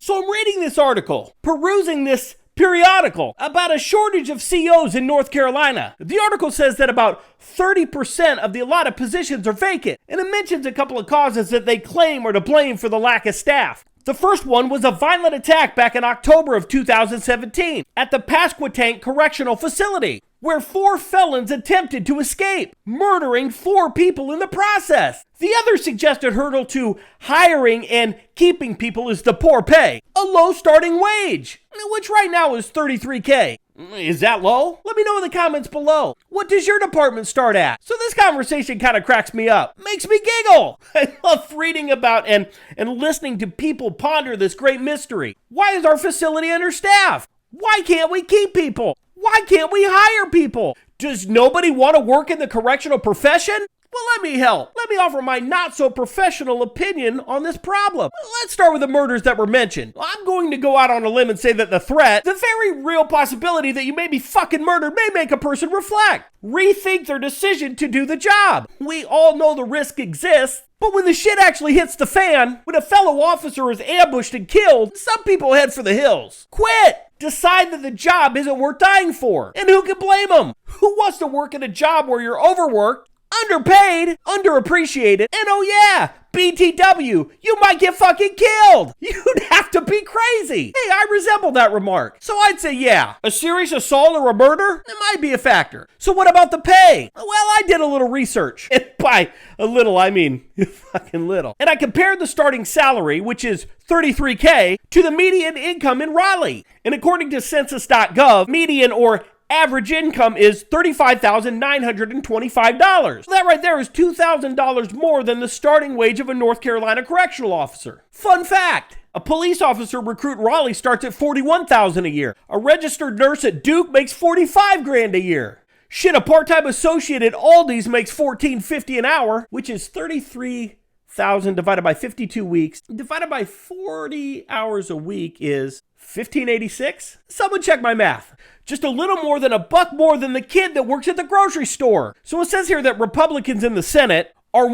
So I'm reading this article, perusing this periodical about a shortage of COs in North Carolina. The article says that about 30% of the allotted positions are vacant, and it mentions a couple of causes that they claim are to blame for the lack of staff. The first one was a violent attack back in October of 2017 at the Pasquotank Correctional Facility, where 4 felons attempted to escape, murdering 4 people in the process. The other suggested hurdle to hiring and keeping people is the poor pay, a low starting wage, which right now is $33K. Is that low? Let me know in the comments below. What does your department start at? So this conversation kind of cracks me up, makes me giggle. I love reading about and listening to people ponder this great mystery. Why is our facility understaffed? Why can't we keep people? Why can't we hire people? Does nobody want to work in the correctional profession? Well, let me help. Let me offer my not-so-professional opinion on this problem. Let's start with the murders that were mentioned. I'm going to go out on a limb and say that the threat, the very real possibility that you may be fucking murdered, may make a person reflect, rethink their decision to do the job. We all know the risk exists, but when the shit actually hits the fan, when a fellow officer is ambushed and killed, some people head for the hills. Quit! Decide that the job isn't worth dying for. And who can blame them? Who wants to work in a job where you're overworked, underpaid, underappreciated, and oh yeah, BTW, you might get fucking killed. You'd have to be crazy. Hey, I resemble that remark. So I'd say yeah, a serious assault or a murder, it might be a factor. So what about the pay? Well, I did a little research. And by a little, I mean fucking little. And I compared the starting salary, which is $33K, to the median income in Raleigh. And according to census.gov, median or average income is $35,925. That right there is $2,000 more than the starting wage of a North Carolina correctional officer. Fun fact, a police officer recruit in Raleigh starts at $41,000 a year. A registered nurse at Duke makes $45,000 a year. Shit, a part-time associate at Aldi's makes $14.50 an hour, which is $33,000 divided by 52 weeks, divided by 40 hours a week is $1,586? Someone check my math. Just a little more than $1 more than the kid that works at the grocery store. So it says here that Republicans in the Senate are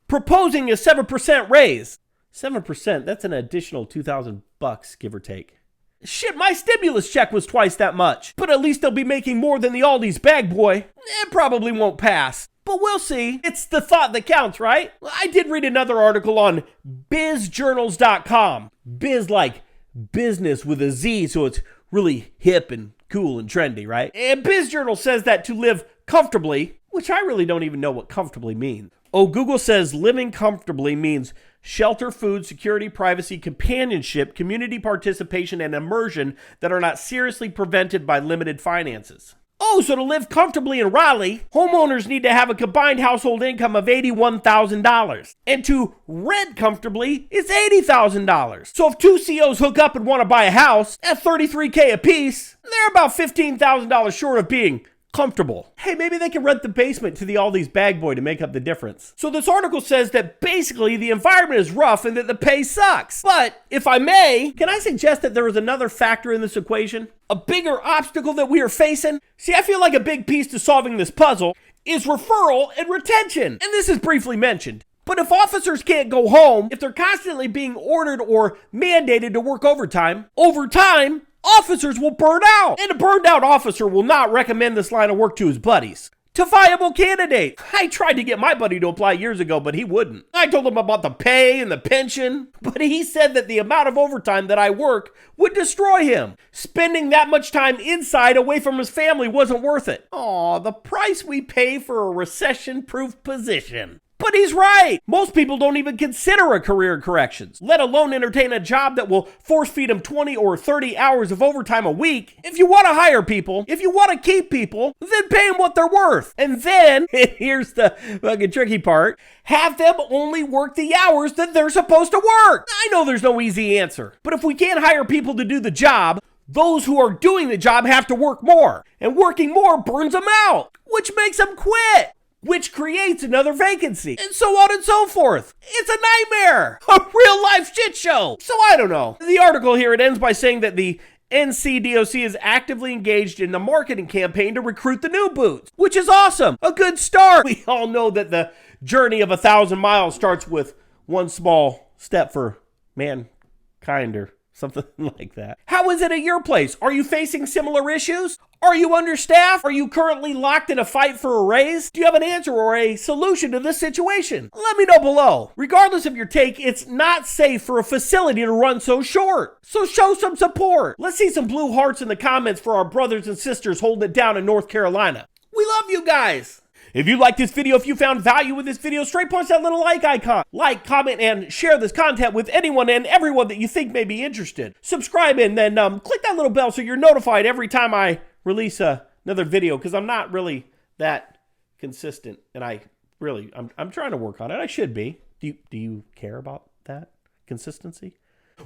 proposing a 7% raise. 7%, that's an additional $2,000, give or take. Shit, my stimulus check was twice that much. But at least they'll be making more than the Aldi's bag boy. It probably won't pass. But we'll see. It's the thought that counts, right? I did read another article on bizjournals.com. Biz like business with a Z, so it's really hip and cool and trendy, right? And BizJournal says that to live comfortably, which I really don't even know what comfortably means. Oh, Google says living comfortably means shelter, food, security, privacy, companionship, community participation, and immersion that are not seriously prevented by limited finances. Oh, so to live comfortably in Raleigh, homeowners need to have a combined household income of $81,000. And to rent comfortably is $80,000. So if 2 COs hook up and want to buy a house at $33K a piece, they're about $15,000 short of being comfortable. Hey, maybe they can rent the basement to the Aldi's bag boy to make up the difference. So this article says that basically the environment is rough and that the pay sucks. But if I may, can I suggest that there is another factor in this equation? A bigger obstacle that we are facing? See, I feel like a big piece to solving this puzzle is referral and retention. And this is briefly mentioned. But if officers can't go home, if they're constantly being ordered or mandated to work overtime, over time, officers will burn out. And a burned out officer will not recommend this line of work to his buddies. To viable candidates. I tried to get my buddy to apply years ago, but he wouldn't. I told him about the pay and the pension, but he said that the amount of overtime that I work would destroy him. Spending that much time inside away from his family wasn't worth it. Aw, the price we pay for a recession-proof position. But he's right. Most people don't even consider a career in corrections, let alone entertain a job that will force feed them 20 or 30 hours of overtime a week. If you want to hire people, if you want to keep people, then pay them what they're worth. And then, here's the fucking tricky part, have them only work the hours that they're supposed to work. I know there's no easy answer, but if we can't hire people to do the job, those who are doing the job have to work more. And working more burns them out, which makes them quit, which creates another vacancy, and so on and so forth. It's a nightmare, a real life shit show. So I don't know. The article here, it ends by saying that the NCDOC is actively engaged in the marketing campaign to recruit the new boots, which is awesome, a good start. We all know that the journey of 1,000 miles starts with one small step for mankind, or Something like that. How is it at your place? Are you facing similar issues? Are you understaffed? Are you currently locked in a fight for a raise? Do you have an answer or a solution to this situation? Let me know below. Regardless of your take, it's not safe for a facility to run so short. So show some support. Let's see some blue hearts in the comments for our brothers and sisters holding it down in North Carolina. We love you guys. If you liked this video, if you found value with this video, straight punch that little like icon. Like, comment, and share this content with anyone and everyone that you think may be interested. Subscribe and then click that little bell so you're notified every time I release another video, because I'm not really that consistent, and I'm trying to work on it. I should be. Do you care about that consistency?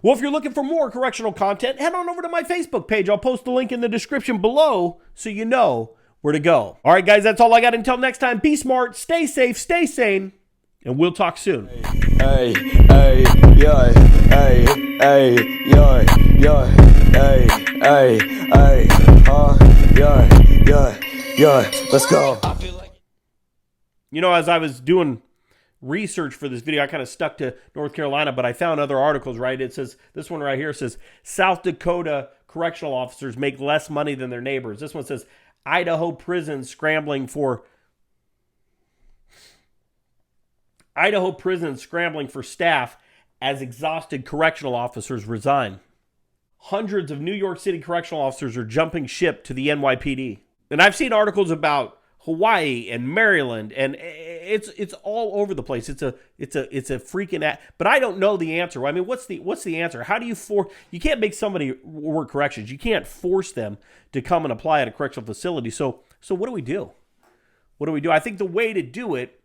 Well, if you're looking for more correctional content, head on over to my Facebook page. I'll post the link in the description below so you know where to go. All right, guys, that's all I got. Until next time, be smart, stay safe, stay sane, and we'll talk soon. Hey, hey, yo, hey, hey, yo, yo, hey, hey, hey, yo, let's go. You know, as I was doing research for this video, I kind of stuck to North Carolina, but I found other articles, right? It says, this one right here says, South Dakota correctional officers make less money than their neighbors. This one says, Idaho prisons scrambling for staff as exhausted correctional officers resign. Hundreds of New York City correctional officers are jumping ship to the NYPD. And I've seen articles about Hawaii and Maryland, and it's all over the place. It's a freaking but I don't know the answer. I mean, what's the answer? How do you can't make somebody work corrections. You can't force them to come and apply at a correctional facility. So what do we do? What do we do? I think the way to do it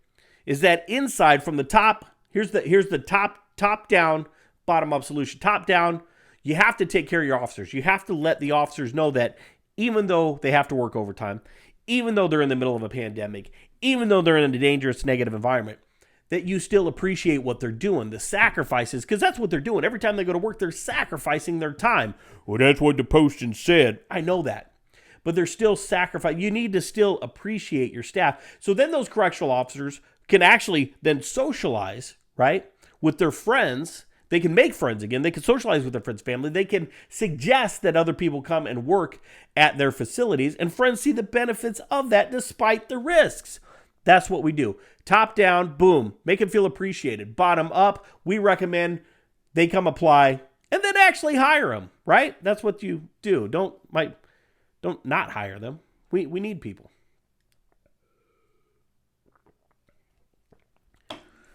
is that inside from the top, here's the top down, bottom up solution. Top down, you have to take care of your officers. You have to let the officers know that even though they have to work overtime, even though they're in the middle of a pandemic, even though they're in a dangerous negative environment, that you still appreciate what they're doing, the sacrifices, because that's what they're doing. Every time they go to work, they're sacrificing their time. Well, that's what the posting said. I know that. But they're still sacrificing. You need to still appreciate your staff. So then those correctional officers can actually then socialize, right, with their friends. They can make friends again. They can socialize with their friends' family. They can suggest that other people come and work at their facilities, and friends see the benefits of that despite the risks. That's what we do. Top down, boom, make them feel appreciated. Bottom up, we recommend they come apply and then actually hire them, right? That's what you do. Don't not hire them. We need people.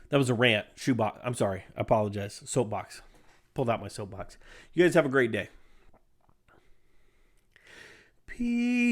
That was a rant. Shoebox. I'm sorry. I apologize. Soapbox. Pulled out my soapbox. You guys have a great day. Peace.